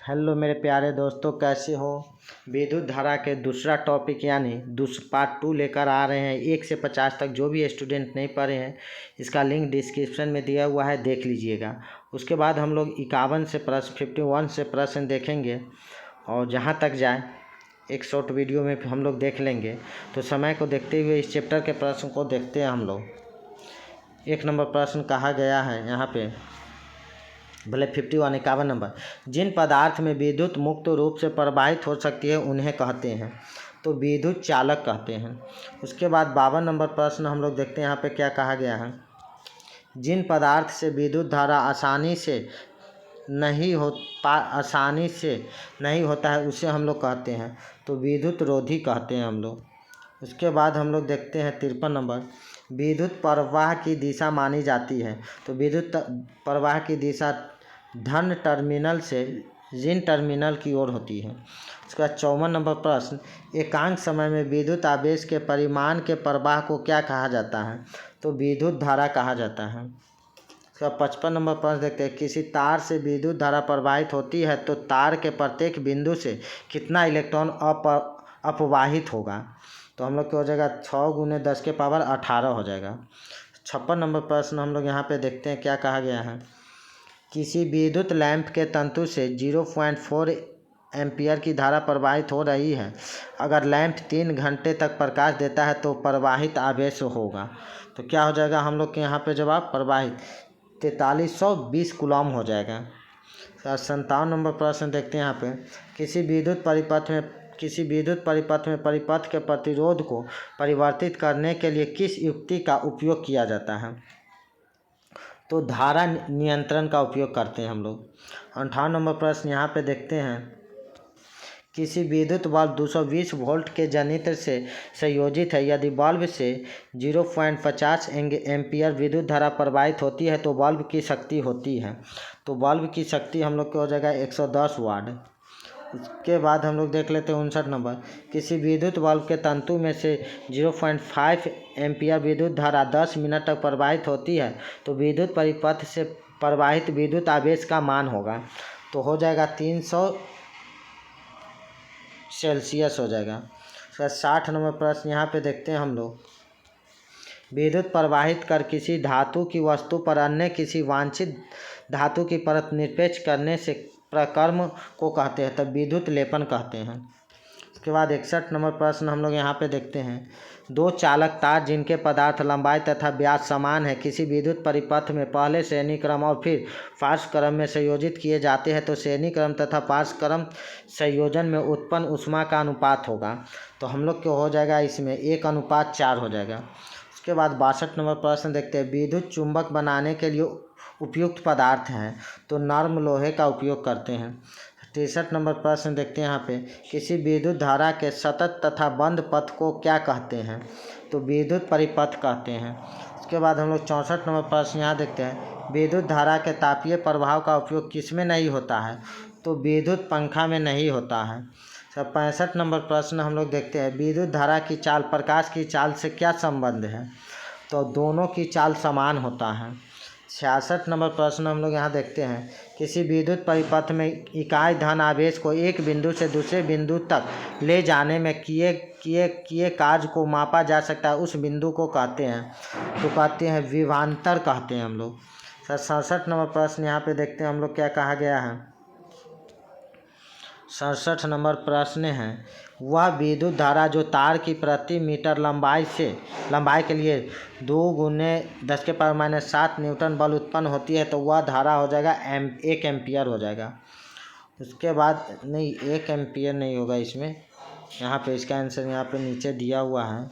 Hello मेरे प्यारे दोस्तों, कैसे हो। विद्युत धारा के दूसरा टॉपिक यानी पार्ट 2 लेकर आ रहे हैं। 1 से 50 तक जो भी स्टूडेंट नहीं पढ़े हैं, इसका लिंक डिस्क्रिप्शन में दिया हुआ है, देख लीजिएगा। उसके बाद हम लोग 51 से प्रश्न 51 से प्रश्न देखेंगे और जहाँ तक जाए एक शॉर्ट वीडियो में हम लोग देख लेंगे। तो समय को देखते हुए इस चैप्टर के प्रश्न को देखते हैं हम लोग। 1 नंबर प्रश्न कहा गया है यहाँ पे, भले 51 नंबर, जिन पदार्थ में विद्युत मुक्त रूप से प्रवाहित हो सकती है उन्हें कहते हैं, तो विद्युत चालक कहते हैं। उसके बाद 52 नंबर प्रश्न हम लोग देखते हैं यहाँ पे क्या कहा गया है। जिन पदार्थ से विद्युत धारा आसानी से नहीं होता है उसे हम लोग कहते हैं, तो विद्युत रोधी कहते हैं हम लोग। उसके बाद हम लोग देखते हैं 53 नंबर, विद्युत प्रवाह की दिशा मानी जाती है, तो विद्युत प्रवाह की दिशा धन टर्मिनल से ऋण टर्मिनल की ओर होती है। उसका 54 नंबर प्रश्न, एकांक समय में विद्युत आवेश के परिमाण के प्रवाह को क्या कहा जाता है, तो विद्युत धारा कहा जाता है। उसका 55 नंबर प्रश्न देखते हैं, किसी तार से विद्युत धारा प्रवाहित होती है तो तार के प्रत्येक बिंदु से कितना इलेक्ट्रॉन अपवाहित होगा, तो हम लोग क्या हो जाएगा 6 × 10⁻18 हो जाएगा। 56 नंबर प्रश्न हम लोग यहाँ पे देखते हैं क्या कहा गया है। किसी विद्युत लैंप के तंतु से 0.4 एम्पियर की धारा प्रवाहित हो रही है। अगर लैंप 3 घंटे तक प्रकाश देता है तो प्रवाहित आवेश होगा, तो क्या हो जाएगा हम लोग के यहाँ पे जवाब प्रवाहित 4320 कूलम हो जाएगा। 57 नंबर प्रश्न देखते हैं यहाँ पे, किसी विद्युत परिपथ में परिपथ के प्रतिरोध को परिवर्तित करने के लिए किस युक्ति का उपयोग किया जाता है, तो धारा नियंत्रण का उपयोग करते हैं हम लोग। 58 नंबर प्रश्न यहाँ पे देखते हैं, किसी विद्युत बल्ब 220 वोल्ट के जनित्र से संयोजित है। यदि बल्ब से 0.50 एम्पियर विद्युत धारा प्रवाहित होती है तो बल्ब की शक्ति होती है, तो बल्ब की शक्ति हम लोग को हो जाएगा 110 वाट। उसके बाद हम लोग देख लेते हैं 59 नंबर, किसी विद्युत बल्ब के तंतु में से 0.5 एम्पियर विद्युत धारा 10 मिनट तक प्रवाहित होती है, तो विद्युत परिपथ से प्रवाहित विद्युत आवेश का मान होगा, तो हो जाएगा 300 सेल्सियस हो जाएगा। उसका 60 नंबर प्रश्न यहाँ पे देखते हैं हम लोग, विद्युत प्रवाहित कर किसी धातु की वस्तु पर अन्य किसी वांछित धातु की परत निरपेक्ष करने से प्रक्रम को कहते हैं, तब विद्युत लेपन कहते हैं। उसके बाद 61 नंबर प्रश्न हम लोग यहाँ पे देखते हैं, 2 चालक तार जिनके पदार्थ लंबाई तथा व्यास समान है किसी विद्युत परिपथ में पहले श्रेणी क्रम और फिर पार्श्व क्रम में संयोजित किए जाते हैं, तो श्रेणी क्रम तथा पार्श्व क्रम संयोजन में उत्पन्न ऊष्मा का अनुपात होगा, तो हम लोग को हो जाएगा इसमें 1:4 हो जाएगा। उसके बाद 62 नंबर प्रश्न देखते हैं, विद्युत चुंबक बनाने के लिए उपयुक्त पदार्थ हैं, तो नर्म लोहे का उपयोग करते हैं। 63 नंबर प्रश्न देखते हैं यहाँ पे, किसी विद्युत धारा के सतत तथा बंद पथ को क्या कहते हैं, तो विद्युत परिपथ कहते हैं। उसके बाद हम लोग 64 नंबर प्रश्न यहाँ देखते हैं, विद्युत धारा के तापीय प्रभाव का उपयोग किस में नहीं होता है, तो विद्युत पंखा में नहीं होता है। 65 नंबर प्रश्न हम लोग देखते हैं, विद्युत धारा की चाल प्रकाश की चाल से क्या संबंध है, तो दोनों की चाल समान होता है। 66 नंबर प्रश्न हम लोग यहाँ देखते हैं, किसी विद्युत परिपथ में इकाई धन आवेश को एक बिंदु से दूसरे बिंदु तक ले जाने में किए कार्य को मापा जा सकता है, उस बिंदु को कहते हैं, तो कहते हैं विभवांतर कहते हैं हम लोग। 67 नंबर प्रश्न यहाँ पे देखते हैं हम लोग क्या कहा गया है। 67 नंबर प्रश्न है, वह विद्युत धारा जो तार की प्रति मीटर लंबाई के लिए 2 × 10⁻⁷ न्यूटन बल उत्पन्न होती है, तो वह धारा हो जाएगा 1 एम्पियर हो जाएगा। उसके बाद नहीं, 1 एम्पियर नहीं होगा इसमें, यहाँ पे इसका आंसर यहाँ पे नीचे दिया हुआ है,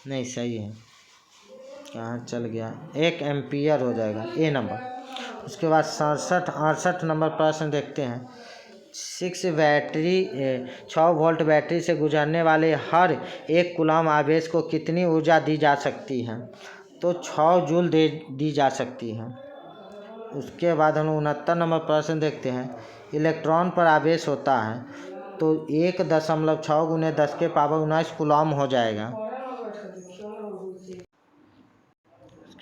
नहीं सही है, कहाँ चल गया, 1 एम्पियर हो जाएगा ए नंबर। उसके बाद 68 नंबर प्रश्न देखते हैं, 6 वोल्ट बैटरी से गुजरने वाले हर 1 कूलम आवेश को कितनी ऊर्जा दी जा सकती है, तो 6 जूल दी जा सकती है। उसके बाद हम 69 नंबर प्रश्न देखते हैं, इलेक्ट्रॉन पर आवेश होता है, तो 1.6 × 10⁻19 कूलम हो जाएगा।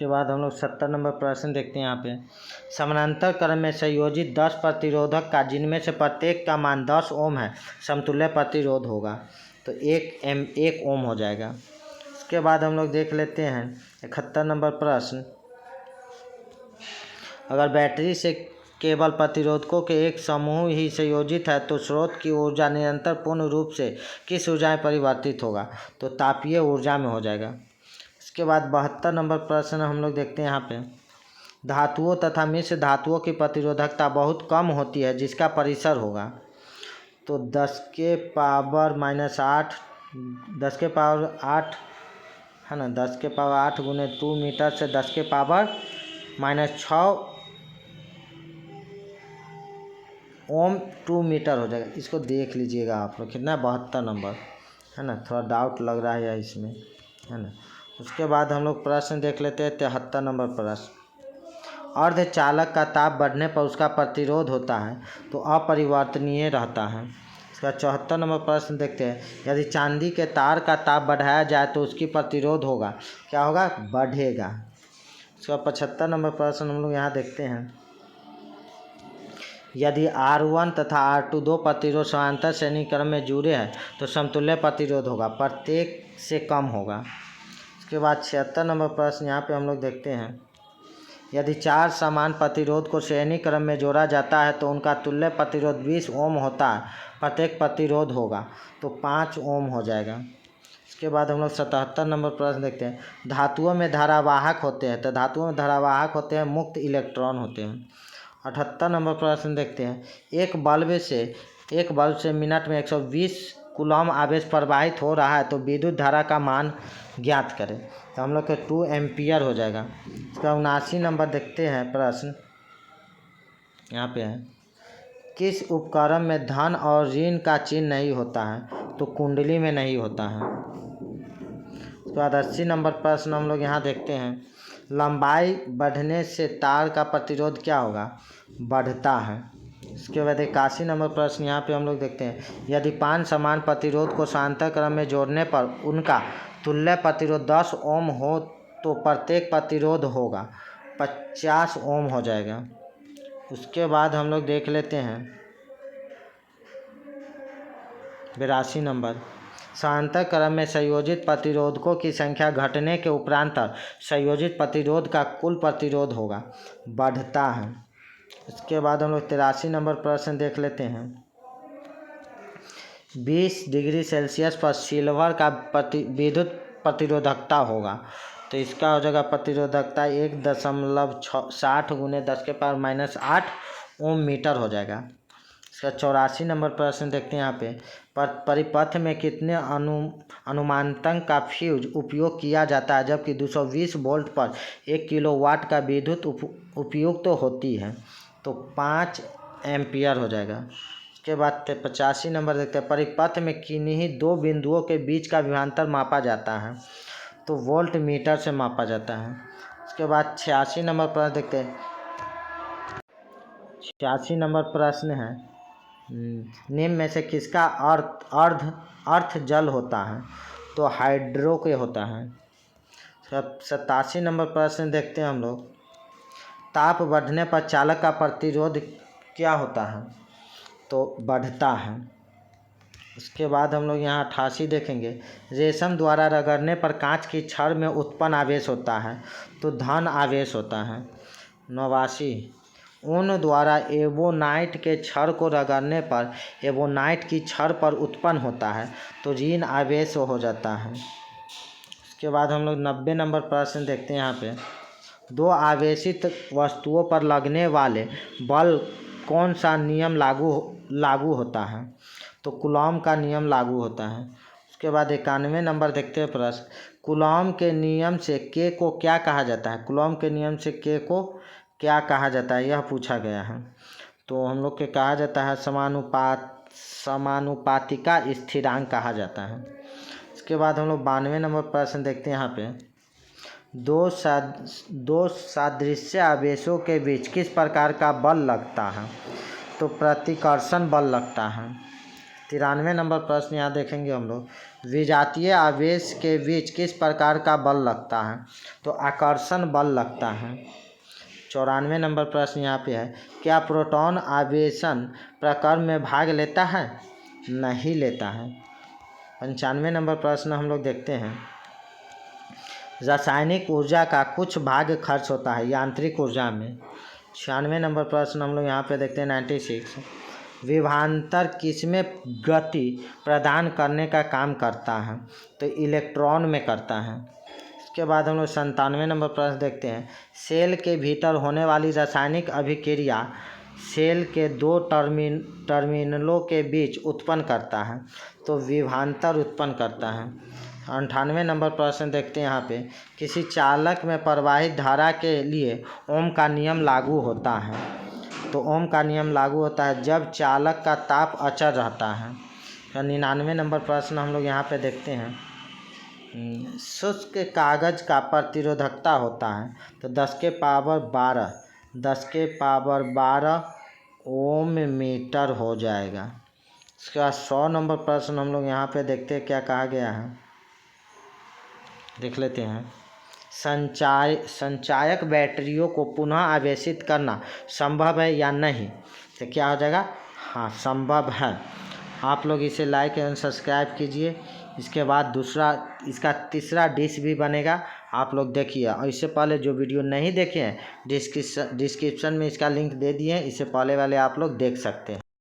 उसके बाद हम लोग 70 नंबर प्रश्न देखते हैं यहाँ पे। समानांतर क्रम में संयोजित 10 प्रतिरोधक का जिनमें से प्रत्येक का मान 10 ओम है समतुल्य प्रतिरोध होगा, तो 1 ओम हो जाएगा। उसके बाद हम लोग देख लेते हैं 71 नंबर प्रश्न। अगर बैटरी से केवल प्रतिरोधकों के एक समूह ही संयोजित है तो स्रोत की ऊर्जा निरंतर पूर्ण रूप से किस ऊर्जा में परिवर्तित होगा, तो तापीय ऊर्जा में हो जाएगा। इसके बाद 72 नंबर प्रश्न हम लोग देखते हैं यहाँ पे। धातुओं तथा मिश्र धातुओं की प्रतिरोधकता बहुत कम होती है जिसका परिसर होगा, तो 10 के पावर -8 10 के पावर 8 है ना, 10 के पावर 8 गुने 2 मीटर से 10 के पावर -6 ओम 2 मीटर हो जाएगा। इसको देख लीजिएगा आप लोग, कितना 72 नंबर है ना, थोड़ा डाउट लग रहा है इसमें, है ना। उसके बाद हम लोग प्रश्न देख लेते हैं 73 नंबर प्रश्न। अर्धचालक का ताप बढ़ने पर उसका प्रतिरोध होता है तो अपरिवर्तनीय रहता है। इसका 74 नंबर प्रश्न देखते हैं। यदि चांदी के तार का ताप बढ़ाया जाए तो उसकी प्रतिरोध होगा, क्या होगा, बढ़ेगा। इसका 75 नंबर प्रश्न हम लोग यहाँ देखते हैं। यदि R1 तथा R2 दो प्रतिरोध समांतर श्रेणी क्रम में जुड़े हैं तो समतुल्य प्रतिरोध होगा, प्रत्येक से कम होगा। उसके बाद 76 नंबर प्रश्न यहाँ पे हम लोग देखते हैं। यदि 4 समान प्रतिरोध को श्रेणी क्रम में जोड़ा जाता है तो उनका तुल्य प्रतिरोध 20 ओम होता है, प्रत्येक प्रतिरोध होगा, तो 5 ओम हो जाएगा। इसके बाद हम लोग 77 नंबर प्रश्न देखते हैं। धातुओं में धारावाहक होते हैं, तो धातुओं में धारावाहक होते हैं, मुक्त इलेक्ट्रॉन होते हैं। 78 नंबर प्रश्न देखते हैं। एक बल्ब से मिनट में 120 कूलम आवेश प्रवाहित हो रहा है तो विद्युत धारा का मान ज्ञात करें, तो हम लोग के 2 एम्पियर हो जाएगा। इसका 79 नंबर देखते हैं प्रश्न, यहाँ पे है। किस उपकरण में धन और ऋण का चिन्ह नहीं होता है, तो कुंडली में नहीं होता है। उसके बाद 80 नंबर प्रश्न हम लोग यहाँ देखते हैं। लंबाई बढ़ने से तार का प्रतिरोध क्या होगा, बढ़ता है। इसके बाद 81 नंबर प्रश्न यहाँ पे हम लोग देखते हैं। यदि 5 समान प्रतिरोध को समांतर क्रम में जोड़ने पर उनका तुल्य प्रतिरोध 10 ओम हो तो प्रत्येक प्रतिरोध होगा 50 ओम हो जाएगा। उसके बाद हम लोग देख लेते हैं 82 नंबर। समांतर क्रम में संयोजित प्रतिरोधकों की संख्या घटने के उपरांत संयोजित प्रतिरोध का कुल प्रतिरोध होगा, बढ़ता है। इसके बाद हम लोग 83 नंबर प्रश्न देख लेते हैं। 20 डिग्री सेल्सियस पर सिल्वर का विद्युत प्रतिरोधकता होगा, तो इसका हो जाएगा प्रतिरोधकता 1.60 गुने 10 के पावर -8 ओम मीटर हो जाएगा। इसका 84 नंबर प्रश्न देखते हैं यहाँ पे। परिपथ में कितने अनुमानतंक का फ्यूज उपयोग किया जाता है जबकि 220 वोल्ट पर 1 किलोवाट का विद्युत उपयुक्त होती है, तो 5 एम्पियर हो जाएगा। उसके बाद 85 नंबर देखते हैं। परिपथ में किन्हीं 2 बिंदुओं के बीच का विभवांतर मापा जाता है, तो वोल्ट मीटर से मापा जाता है। उसके बाद 86 नंबर प्रश्न देखते हैं। 86 नंबर प्रश्न है, निम्न में से किसका अर्ध जल होता है, तो हाइड्रो के होता है। 87 नंबर प्रश्न देखते हैं हम लोग। ताप बढ़ने पर चालक का प्रतिरोध क्या होता है, तो बढ़ता है। उसके बाद हम लोग यहाँ 88 देखेंगे। रेशम द्वारा रगड़ने पर कांच की छड़ में उत्पन्न आवेश होता है, तो धन आवेश होता है। 89 ऊन द्वारा एबोनाइट के छड़ को रगड़ने पर एबोनाइट की छड़ पर उत्पन्न होता है, तो ऋण आवेश हो जाता है। उसके बाद हम लोग 90 नंबर प्रश्न देखते हैं यहाँ पे। 2 आवेशित वस्तुओं पर लगने वाले बल कौन सा नियम लागू होता है, तो कूलॉम का नियम लागू होता है। उसके बाद 91 नंबर देखते हैं प्रश्न। कूलॉम के नियम से के को क्या कहा जाता है, कूलॉम के नियम से के को क्या कहा जाता है, यह पूछा गया है। तो हम लोग के कहा जाता है समानुपातिका स्थिरांक कहा जाता है। इसके बाद हम लोग 92 नंबर प्रश्न देखते हैं यहाँ पे। दो सादृश्य आवेशों के बीच किस प्रकार का बल लगता है, तो प्रतिकर्षण बल लगता है। 93 नंबर प्रश्न यहाँ देखेंगे हम लोग। विजातीय आवेश के बीच किस प्रकार का बल लगता है? तो आकर्षण बल लगता है। 94 नंबर प्रश्न यहाँ पे है, क्या प्रोटॉन आवेशन प्रक्रम में भाग लेता है? नहीं लेता है। 95 नंबर प्रश्न हम लोग देखते हैं, रासायनिक ऊर्जा का कुछ भाग खर्च होता है यांत्रिक ऊर्जा में। 96 नंबर प्रश्न हम लोग यहाँ पे देखते हैं 96, विभवांतर किसमें गति प्रदान करने का काम करता है? तो इलेक्ट्रॉन में करता है। इसके बाद हम लोग 97 नंबर प्रश्न देखते हैं, सेल के भीतर होने वाली रासायनिक अभिक्रिया सेल के दो टर्मिनलों के बीच उत्पन्न करता है? तो विभवांतर उत्पन्न करता है। 98 नंबर प्रश्न देखते हैं यहाँ पे, किसी चालक में प्रवाहित धारा के लिए ओम का नियम लागू होता है? तो ओम का नियम लागू होता है जब चालक का ताप अचर रहता है। 99 नंबर प्रश्न हम लोग यहाँ पे देखते हैं, शुष्क कागज का प्रतिरोधकता होता है? तो 10 के पावर 12 ओम मीटर हो जाएगा। इसके बाद 100 नंबर प्रश्न हम लोग यहाँ पे देखते हैं क्या कहा गया है, देख लेते हैं। संचायक बैटरियों को पुनः आवेशित करना संभव है या नहीं? तो क्या हो जाएगा? हाँ, संभव है। आप लोग इसे लाइक एवं सब्सक्राइब कीजिए। इसके बाद दूसरा इसका तीसरा डिश भी बनेगा, आप लोग देखिए। और इससे पहले जो वीडियो नहीं देखे हैं डिस्क्रिप्शन में इसका लिंक दे दिए हैं, इससे पहले वाले आप लोग देख सकते हैं।